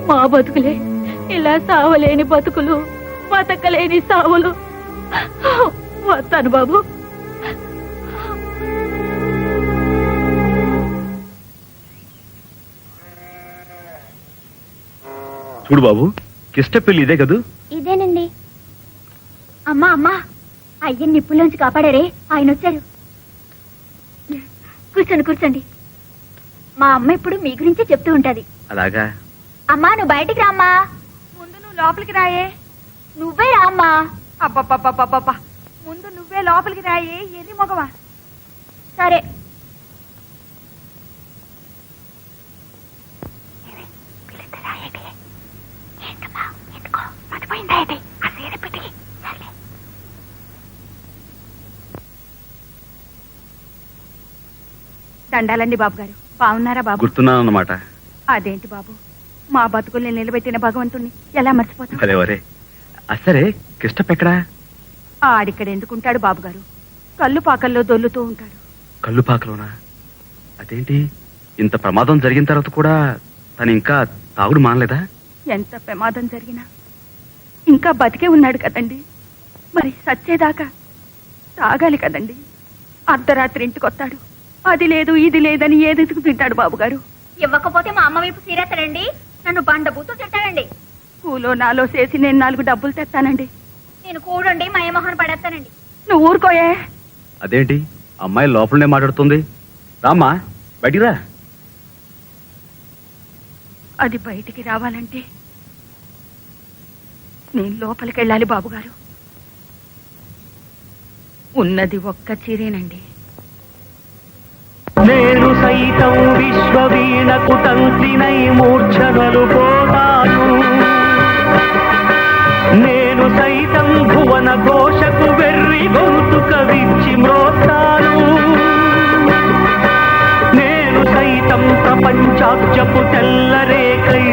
మా బతుకులే ఇలా సావలేని బతుకులు, బతకలేని సావులు. వస్తాను బాబు. చూడు బాబు, కిష్ట పెళ్లి ఇదే కదూ? ఇదేనండి. అమ్మా అమ్మా, అయ్యని నిప్పుల్లోంచి కాపాడారే, ఆయన వచ్చారు. కూర్చోండి కూర్చోండి. మా అమ్మ ఇప్పుడు మీ గురించే చెప్తూ ఉంటది. అలాగా? అమ్మా నువ్వు బయటికి రామ్మా. ముందు నువ్వు లోపలికి రాయే. నువ్వే రామ్మా. అబ్బబ్బబ్బబ్బబ్బా, ముందు నువ్వే లోపలికి రాయే. ఎన్ని మగవా? సరే. దండాలండి బాబు గారు. బాగున్నారా బాబు? గుర్తున్నానన్నమాట. అదేంటి బాబు, మా బతుకుల్ని నిలబెట్టిన భగవంతుణ్ణి ఎలా మర్చిపోతాం? అదేవరే. అసరే కిష్టపెక్కడా? ఆడిక్కడ ఎందుకుంటాడు బాబు గారు? కళ్ళు పాకల్లో దొల్లుతూ ఉంటాడు. కళ్ళు పాకలోనా? అదేంటి, ఇంత ప్రమాదం జరిగిన తర్వాత కూడా తను ఇంకా తాగుడు మానలేదా? ఎంత ప్రమాదం జరిగినా ఇంకా బతికే ఉన్నాడు కదండి. మరి సచ్చేదాకా తాగాలి కదండి. అర్ధరాత్రి ఇంటికొస్తాడు. అది లేదు ఇది లేదని ఏదెతుకు తింటాడు బాబు గారు. ఇవ్వకపోతే మా అమ్మ వైపు సీరేస్తాడండి. నన్ను బండబూతూ తింటాడండి. కూలో నాలో చేసి నేను 4 డబ్బులు తెస్తానండి. నేను కూడండి మా మొహన్ పడేస్తానండి. నువ్వు ఊరుకోయే. అదేంటి, అమ్మాయి లోపలనే మాట్లాడుతుంది. రామ్మా, బయటికి రా. అది బయటికి రావాలంటే నేను లోపలికి వెళ్ళాలి బాబుగారు. ఉన్నది ఒక్క చీరేనండి. నేను సైతం విశ్వవీణకు తంత్రినై మూర్ఛనలు పోతాను. నేను సైతం భువన ఘోషకు వెర్రి గొంతుక విచ్చి మ్రోస్తాను. నేను సైతం ప్రపంచాబ్జపు తెల్లరేకై